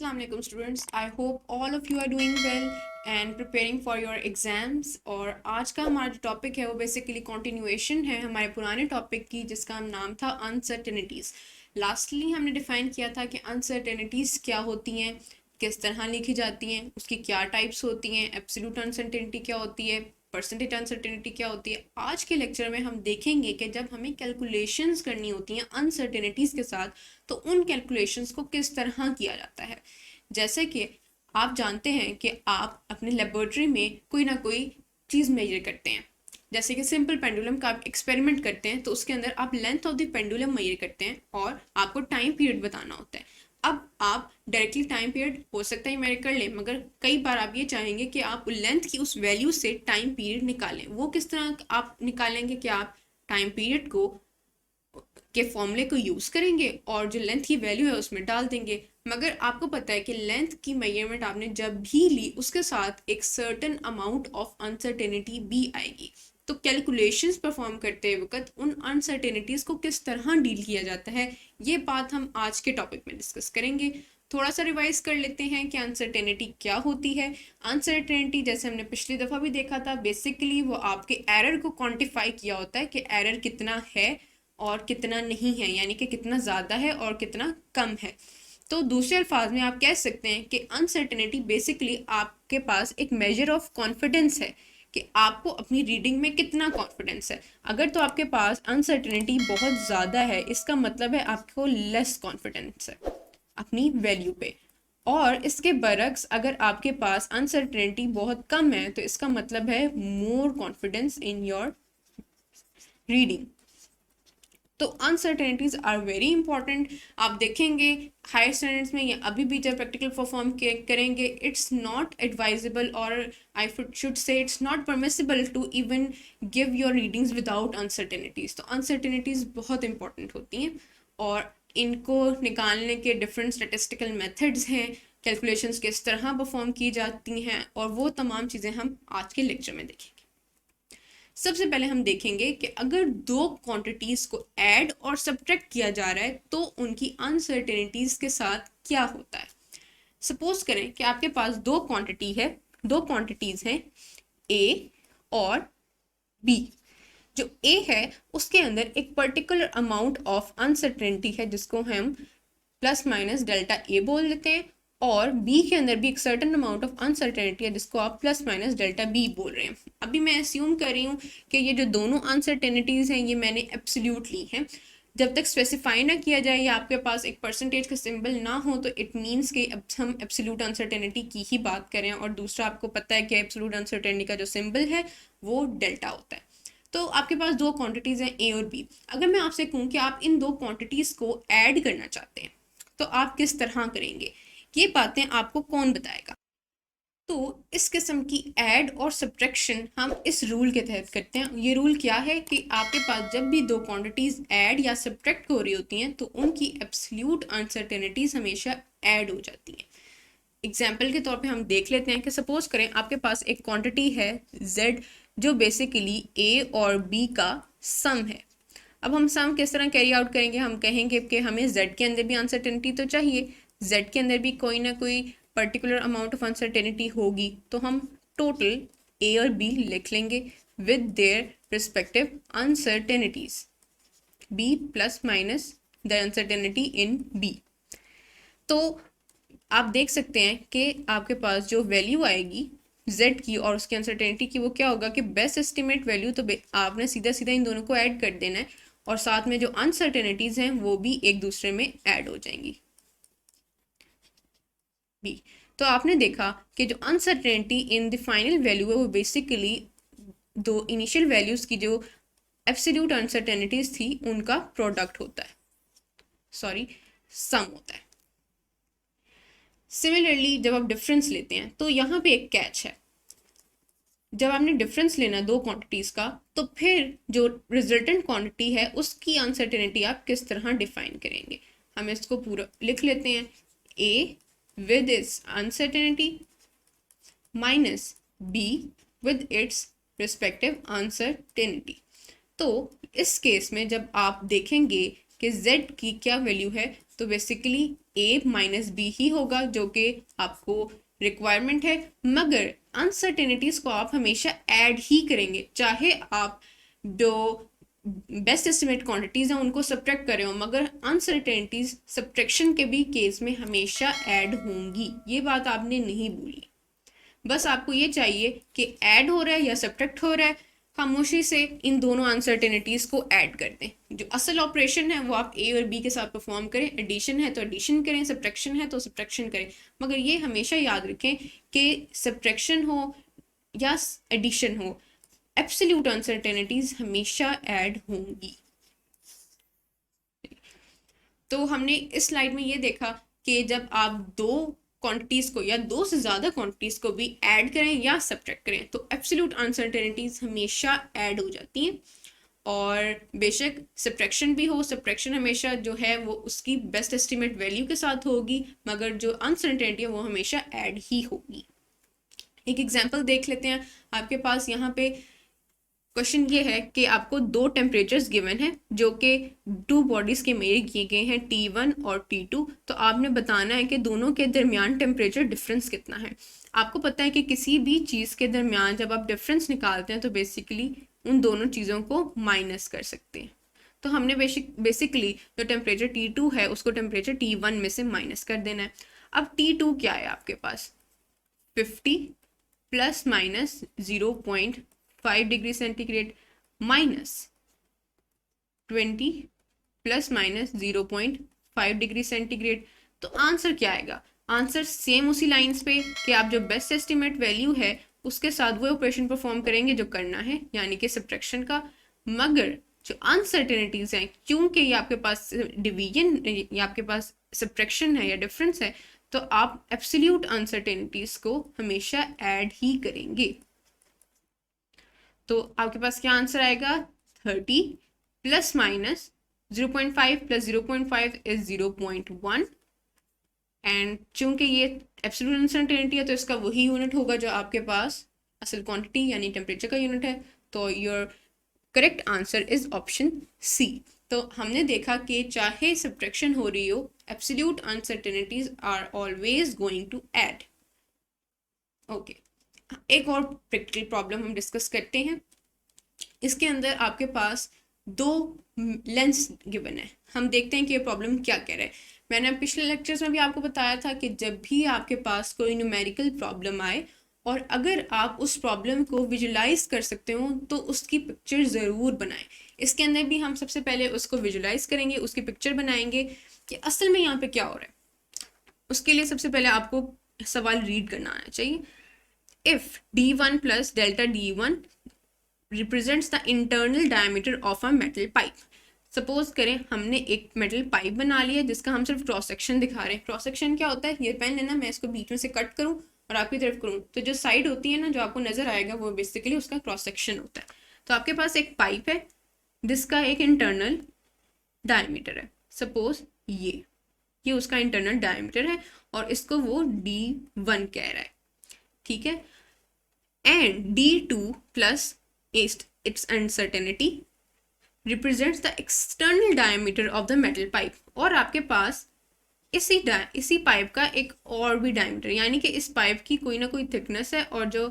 Assalamu alaikum students. I hope all of you are doing well and preparing for your exams. और आज का हमारा जो topic है वो बेसिकली कंटिन्यूएशन है हमारे पुराने टॉपिक की, जिसका नाम था अनसर्टेनिटीज़। लास्टली हमने डिफाइन किया था कि अनसर्टेनिटीज़ क्या होती हैं, किस तरह लिखी जाती हैं, उसकी क्या टाइप्स होती हैं, एब्सोल्यूट अनसर्टेनिटी क्या होती है, परसेंटेज अनसर्टेनिटी क्या होती है। आज के लेक्चर में हम देखेंगे कि जब हमें कैलकुलेशंस करनी होती हैं अनसर्टेनिटीज़ के साथ, तो उन कैलकुलेशंस को किस तरह किया जाता है। जैसे कि आप जानते हैं कि आप अपने लेबोरेटरी में कोई ना कोई चीज़ मेजर करते हैं, जैसे कि सिंपल पेंडुलम का आप एक्सपेरिमेंट करते हैं तो उसके अंदर आप length of the pendulum measure करते हैं और आपको टाइम पीरियड बताना होता है। अब आप डायरेक्टली टाइम पीरियड हो सकता है मेजर कर लें, मगर कई बार आप ये चाहेंगे कि आप लेंथ की उस वैल्यू से टाइम पीरियड निकालें। वो किस तरह आप निकालेंगे कि आप टाइम पीरियड को के फॉर्मूले को यूज़ करेंगे और जो लेंथ की वैल्यू है उसमें डाल देंगे। मगर आपको पता है कि लेंथ की मेजरमेंट आपने जब भी ली उसके साथ एक सर्टेन अमाउंट ऑफ अनसर्टेनिटी भी आएगी। तो कैलकुलेशंस परफॉर्म करते वक्त उन अनसर्टेनिटीज़ को किस तरह डील किया जाता है, ये बात हम आज के टॉपिक में डिस्कस करेंगे। थोड़ा सा रिवाइज कर लेते हैं कि अनसर्टेनिटी क्या होती है। अनसर्टेनिटी, जैसे हमने पिछली दफ़ा भी देखा था, बेसिकली वो आपके एरर को क्वांटिफाई किया होता है कि एरर कितना है और कितना नहीं है, यानी कि कितना ज़्यादा है और कितना कम है। तो दूसरे अल्फाज में आप कह सकते हैं कि अनसर्टेनिटी बेसिकली आपके पास एक मेजर ऑफ कॉन्फिडेंस है कि आपको अपनी रीडिंग में कितना कॉन्फिडेंस है। अगर तो आपके पास अनसर्टेनिटी बहुत ज़्यादा है, इसका मतलब है आपको लेस कॉन्फिडेंस है अपनी वैल्यू पे। और इसके बरक्स अगर आपके पास अनसर्टेनिटी बहुत कम है तो इसका मतलब है more confidence in your reading. तो अनसर्टेनिटीज आर वेरी इंपॉर्टेंट। आप देखेंगे हायर स्टैंडर्ड्स में या अभी भी जब प्रैक्टिकल परफॉर्म करेंगे, इट्स नॉट एडवाइजेबल और I should say it's not permissible to even give your readings without uncertainties. तो अनसर्टेनिटीज बहुत इंपॉर्टेंट होती हैं और इनको निकालने के डिफरेंट स्टेटिस्टिकल मेथड्स हैं, कैलकुलेशंस किस तरह परफॉर्म की जाती हैं, और वो तमाम चीज़ें हम आज के लेक्चर में देखेंगे। सबसे पहले हम देखेंगे कि अगर दो क्वांटिटीज को ऐड और सब्ट्रैक्ट किया जा रहा है तो उनकी अनसर्टेनिटीज के साथ क्या होता है। सपोज करें कि आपके पास दो क्वांटिटीज हैं ए और बी। जो ए है उसके अंदर एक पर्टिकुलर अमाउंट ऑफ अनसर्टेनिटी है जिसको हम प्लस माइनस डेल्टा ए बोल देते हैं, और बी के अंदर भी एक सर्टेन अमाउंट ऑफ अनसर्टेनिटी है जिसको आप प्लस माइनस डेल्टा बी बोल रहे हैं। अभी मैं अस्यूम कर रही हूँ कि ये जो दोनों अनसर्टेनिटीज़ हैं ये मैंने एब्सोल्यूट ली हैं। जब तक स्पेसिफाई ना किया जाए या आपके पास एक परसेंटेज का सिंबल ना हो तो इट मीन्स कि अब हम एब्सोल्यूट अनसर्टेनिटी की ही बात करें, और दूसरा आपको पता है कि एब्सोल्यूट अनसर्टेनिटी का जो सिंबल है वो डेल्टा होता है। तो आपके पास दो क्वांटिटीज़ हैं ए और बी। अगर मैं आपसे कहूँ कि आप इन दो क्वांटिटीज़ को ऐड करना चाहते हैं तो आप किस तरह करेंगे, ये बातें आपको कौन बताएगा। तो इस किस्म की ऐड और सब्ट्रैक्शन हम इस रूल के तहत करते हैं। ये रूल क्या है कि आपके पास जब भी दो क्वांटिटीज़ ऐड या सब्ट्रैक्ट हो रही होती हैं तो उनकी एब्सोल्यूट अनसर्टेनिटीज़ हमेशा ऐड हो जाती हैं। एग्जाम्पल के तौर पे हम देख लेते हैं कि सपोज करें आपके पास एक क्वांटिटी है z जो बेसिकली a और b का सम है। अब हम सम किस तरह कैरी आउट करेंगे, हम कहेंगे कि हमें z के अंदर भी अनसर्टेनिटी तो चाहिए, z के अंदर भी कोई ना कोई पर्टिकुलर अमाउंट ऑफ अनसर्टेनिटी होगी, तो हम टोटल a और b लिख लेंगे with their respective uncertainties, b plus minus the uncertainty in b। तो आप देख सकते हैं कि आपके पास जो वैल्यू आएगी z की और उसकी अनसर्टेनिटी की वो क्या होगा कि बेस्ट एस्टिमेट वैल्यू, तो आपने सीधा सीधा इन दोनों को ऐड कर देना है और साथ में जो अनसर्टेनिटीज हैं वो भी एक दूसरे में ऐड हो जाएंगी बी। तो आपने देखा कि जो uncertainty in the final value है वो बेसिकली दो इनिशियल वैल्यूज की जो एब्सोल्यूट अनसर्टेनिटीज थी उनका प्रोडक्ट होता है, सम होता है। सिमिलरली जब आप डिफरेंस लेते हैं तो यहाँ पे एक कैच है, जब आपने डिफरेंस लेना दो क्वांटिटीज़ का तो फिर जो रिजल्टेंट क्वांटिटी है उसकी अनसर्टेनिटी आप किस तरह डिफाइन करेंगे। हम इसको पूरा लिख लेते हैं, ए with its uncertainty minus be with its respective uncertainty. तो इस केस में जब आप देखेंगे कि z की क्या वैल्यू है तो बेसिकली ए माइनस बी ही होगा जो कि आपको रिक्वायरमेंट है, मगर अनसर्टेनिटीज को आप हमेशा ऐड ही करेंगे, चाहे आप जो बेस्ट एस्टिमेट क्वांटिटीज हैं उनको सब्ट्रैक्ट कर रहे हो, मगर अनसर्टेनिटीज सब्ट्रैक्शन के भी केस में हमेशा ऐड होंगी। ये बात आपने नहीं भूली। बस आपको ये चाहिए कि ऐड हो रहा है या सब्ट्रैक्ट हो रहा है, खामोशी से इन दोनों अनसर्टेनिटीज को ऐड कर दें। जो असल ऑपरेशन है वो आप ए और बी के साथ परफॉर्म करें, एडिशन है तो एडिशन करें, सब्ट्रैक्शन है तो सब्ट्रैक्शन करें, मगर ये हमेशा याद रखें कि सब्ट्रैक्शन हो या एडिशन हो, एब्सोल्यूट अनसर्टेनिटीज हमेशा ऐड होंगी। तो हमने इस स्लाइड में ये देखा कि जब आप दो क्वांटिटीज को या दो से ज़्यादा क्वांटिटीज को भी ऐड करें या सब्ट्रैक्ट करें तो एब्सोल्यूट अनसर्टेनिटीज हमेशा ऐड हो जाती हैं। और बेशक सब्ट्रैक्शन भी हो, सब्ट्रैक्शन हमेशा जो है वो उसकी बेस्ट एस्टिमेट वैल्यू के साथ होगी, मगर जो अनसर्टेनिटी है वो हमेशा ऐड ही होगी। एक एग्जांपल देख लेते हैं। आपके पास यहाँ पे क्वेश्चन ये है कि आपको दो टेम्परेचर्स गिवन है जो कि टू बॉडीज के मेजर किए गए हैं T1 और T2। तो आपने बताना है कि दोनों के दरमियान टेम्परेचर डिफरेंस कितना है। आपको पता है कि किसी भी चीज़ के दरमियान जब आप डिफरेंस निकालते हैं तो बेसिकली उन दोनों चीज़ों को माइनस कर सकते हैं। तो हमने बेसिकली जो टेम्परेचर T2 है उसको टेम्परेचर T1 में से माइनस कर देना है। अब T2 क्या है आपके पास 50 plus minus 0.5 degree centigrade minus 20 plus minus 0.5 degree centigrade. तो आंसर क्या आएगा? आंसर सेम उसी लाइंस पे कि आप जो बेस्ट एस्टिमेट वैल्यू है उसके साथ वो ऑपरेशन परफॉर्म करेंगे जो करना है, यानी कि सब्ट्रैक्शन का। मगर जो अनसर्टेनिटीज हैं, क्योंकि ये आपके पास डिवीजन या आपके पास सब्ट्रैक्शन है या डिफरेंस है, तो आप एब्सोल्यूट अनसर्टेनिटीज को हमेशा ऐड ही करेंगे। तो आपके पास क्या आंसर आएगा 30 plus minus 0.5 plus 0.5 is 0.1। And चूंकि ये एब्सोल्यूट अनसर्टेनिटी है तो इसका वही यूनिट होगा जो आपके पास असल क्वांटिटी यानी टेम्परेचर का यूनिट है। तो your correct answer is option C. तो हमने देखा कि चाहे सब्ट्रैक्शन हो रही हो, absolute uncertainties are always going to add. Okay, एक और प्रैक्टिकल प्रॉब्लम हम डिस्कस करते हैं। इसके अंदर आपके पास दो लेंस गिवन है। हम देखते हैं कि ये प्रॉब्लम क्या कह रहा है। मैंने पिछले लेक्चर्स में भी आपको बताया था कि जब भी आपके पास कोई न्यूमेरिकल प्रॉब्लम आए और अगर आप उस प्रॉब्लम को विजुलाइज कर सकते हो तो उसकी पिक्चर ज़रूर बनाएं। इसके अंदर भी हम सबसे पहले उसको विजुलाइज करेंगे, उसकी पिक्चर बनाएंगे कि असल में यहाँ पे क्या हो रहा है। उसके लिए सबसे पहले आपको सवाल रीड करना आना चाहिए। If D1 plus delta D1 represents the internal diameter of a metal pipe। Suppose करें हमने एक मेटल पाइप बना लिया जिसका हम सिर्फ क्रॉस सेक्शन दिखा रहे हैं। क्रॉस सेक्शन क्या होता है, ये पेन लेना, मैं इसको बीच में से कट करूं और आपकी तरफ करूं तो जो साइड होती है ना जो आपको नजर आएगा वो बेसिकली उसका क्रॉस सेक्शन होता है। तो आपके पास एक पाइप है जिसका एक इंटरनल डायमीटर है, सपोज ये उसका इंटरनल डायमीटर है और इसको वो D1 कह रहा है, ठीक है। And D2 plus its uncertainty represents the external diameter of the metal pipe। और आपके पास इसी पाइप का एक और भी डायमीटर, यानी कि इस पाइप की कोई ना कोई थिकनेस है और जो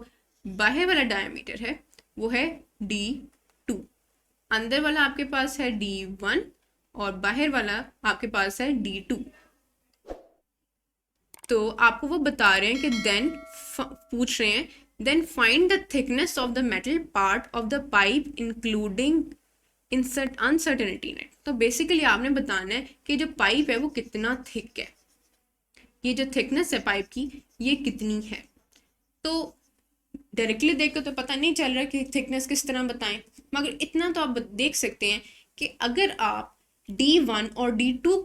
बाहर वाला डायमीटर है वो है D2। अंदर वाला आपके पास है D1 और बाहर वाला आपके पास है D2। तो आपको वो बता रहे हैं कि पूछ रहे हैं then find the thickness of the metal part of the pipe including uncertainty net। तो बेसिकली आपने बताना है कि जो पाइप है वो कितना थिक है, ये जो थिकनेस है पाइप की ये कितनी है। तो डायरेक्टली देख के तो पता नहीं चल रहा कि थिकनेस किस तरह बताएं, मगर इतना तो आप देख सकते हैं कि अगर आप D1 और D2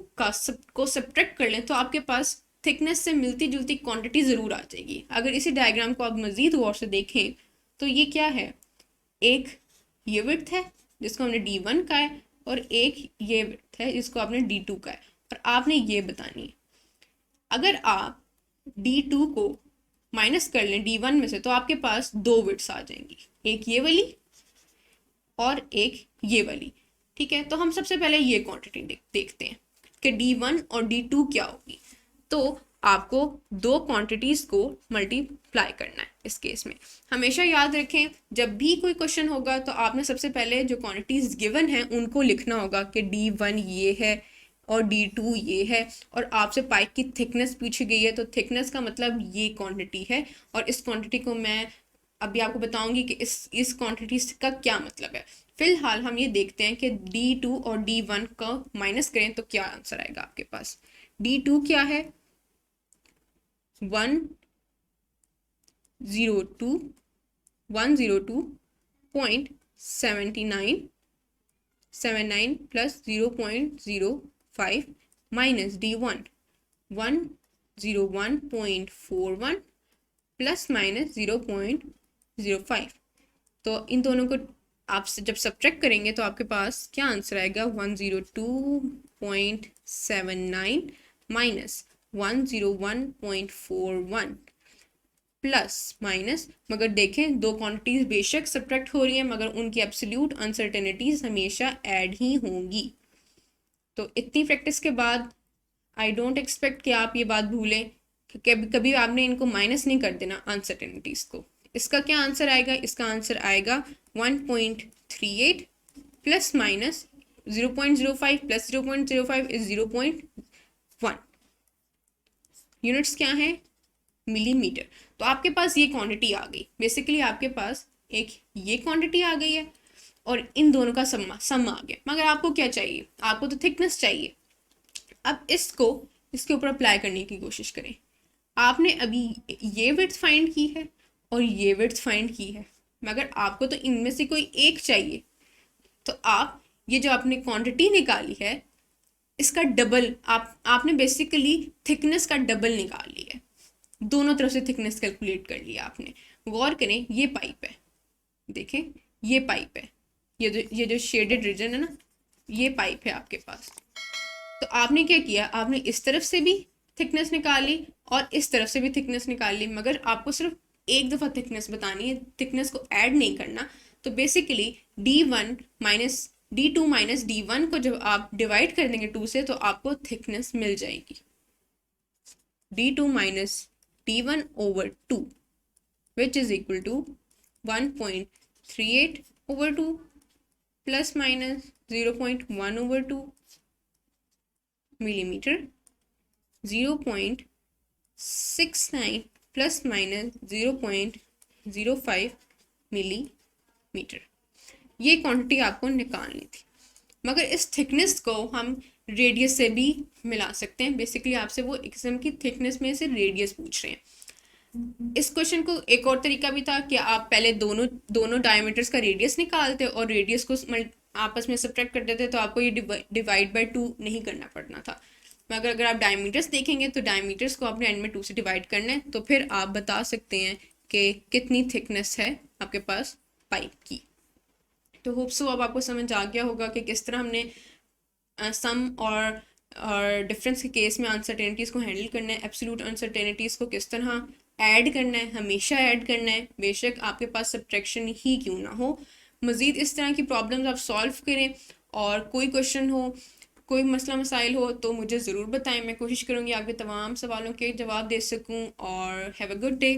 को सब्ट्रैक्ट कर लें तो आपके पास थिकनेस से मिलती जुलती क्वांटिटी ज़रूर आ जाएगी। अगर इसी डायग्राम को आप मज़ीद गौर से देखें तो ये क्या है, एक ये विड्थ है जिसको हमने D1 का है और एक ये विड्थ है जिसको आपने D2 का है, और आपने ये बतानी है। अगर आप D2 को माइनस कर लें D1 में से तो आपके पास दो विड्थ्स आ जाएंगी, एक ये वाली और एक ये वाली, ठीक है। तो हम सबसे पहले ये क्वांटिटी देखते हैं। कि D1 और D2 क्या होगी, तो आपको दो क्वांटिटीज को मल्टीप्लाई करना है। इस केस में हमेशा याद रखें, जब भी कोई क्वेश्चन होगा तो आपने सबसे पहले जो क्वांटिटीज गिवन है उनको लिखना होगा कि D1 ये है और D2 ये है, और आपसे पाइप की थिकनेस पूछी गई है तो थिकनेस का मतलब ये क्वांटिटी है, और इस क्वांटिटी को मैं अभी आपको बताऊंगी कि इस क्वांटिटी का क्या मतलब है। फिलहाल हम ये देखते हैं कि D2 और D1 का माइनस करें तो क्या आंसर आएगा आपके पास। D2 क्या है, 102.79 plus 0.05 minus D1 101.41 plus minus 0.05। तो इन दोनों को आप जब सब्ट्रैक्ट करेंगे तो आपके पास क्या आंसर आएगा, 102.79 माइनस 101.41 प्लस माइनस, मगर देखें दो क्वांटिटीज बेशक सब्ट्रैक्ट हो रही हैं मगर उनकी एब्सोल्यूट अनसर्टेनिटीज हमेशा ऐड ही होंगी। तो इतनी प्रैक्टिस के बाद आई डोंट एक्सपेक्ट कि आप ये बात भूलें कि कभी आपने इनको माइनस नहीं कर देना अनसर्टेनिटीज को। इसका क्या आंसर आएगा, इसका आंसर आएगा 1.38 plus minus 0.05 plus 0.05 is 0.1। Units क्या है, मिलीमीटर। तो आपके पास ये क्वांटिटी आ गई, बेसिकली आपके पास एक ये क्वांटिटी आ गई है और इन दोनों का सम आ गया। मगर आपको क्या चाहिए, आपको तो थिकनेस चाहिए। अब इसके ऊपर अप्लाई करने की कोशिश करें। आपने अभी ये विड्थ फाइंड की है और ये विड्थ फाइंड की है, मगर आपको तो इनमें से कोई एक चाहिए। तो आप ये जो आपने क्वांटिटी निकाली है इसका डबल आपने बेसिकली थिकनेस का डबल निकाल लिया है, दोनों तरफ से थिकनेस कैलकुलेट कर लिया आपने। गौर करें, ये पाइप है, देखें ये पाइप है, ये जो शेडेड रीजन है ना, ये पाइप है आपके पास। तो आपने क्या किया, आपने इस तरफ से भी थिकनेस निकाली और इस तरफ से भी थिकनेस निकाल ली, मगर आपको सिर्फ एक दफ़ा थिकनेस बतानी है, थिकनेस को ऐड नहीं करना। तो basically D1 minus D2 minus D1 को जब आप डिवाइड कर देंगे 2 से तो आपको थिकनेस मिल जाएगी, D2 minus D1 over 2 which is equal to 1.38 over 2 plus minus 0.1 over 2 millimetre, 0.69 plus minus 0.05 millimetre. ये क्वांटिटी आपको निकालनी थी, मगर इस थिकनेस को हम रेडियस से भी मिला सकते हैं। बेसिकली आपसे वो एक किस्म की थिकनेस में से रेडियस पूछ रहे हैं। इस क्वेश्चन को एक और तरीका भी था कि आप पहले दोनों डायमीटर्स का रेडियस निकालते और रेडियस को आपस में सब्ट्रैक्ट कर देते, तो आपको ये डिवाइड बाय 2 नहीं करना पड़ना था। मगर अगर आप डायमीटर्स देखेंगे तो डायमीटर्स को आपने एंड में 2 से डिवाइड करना है, तो फिर आप बता सकते हैं कि कितनी थिकनेस है आपके पास पाइप की। तो होप सो अब आपको समझ आ गया होगा कि किस तरह हमने सम और डिफरेंस के केस में अनसर्टेनिटीज़ को हैंडल करना है, एब्सोल्यूट अनसर्टेनिटीज़ को किस तरह ऐड करना है, हमेशा ऐड करना है, बेशक आपके पास सब्ट्रैक्शन ही क्यों ना हो। मज़ीद इस तरह की प्रॉब्लम्स आप सॉल्व करें, और कोई क्वेश्चन हो, कोई मसला मसाइल हो तो मुझे ज़रूर बताएं। मैं कोशिश करूँगी आपके तमाम सवालों के जवाब दे सकूँ। और हैव अ गुड डे।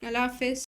अल्लाह हाफिज़।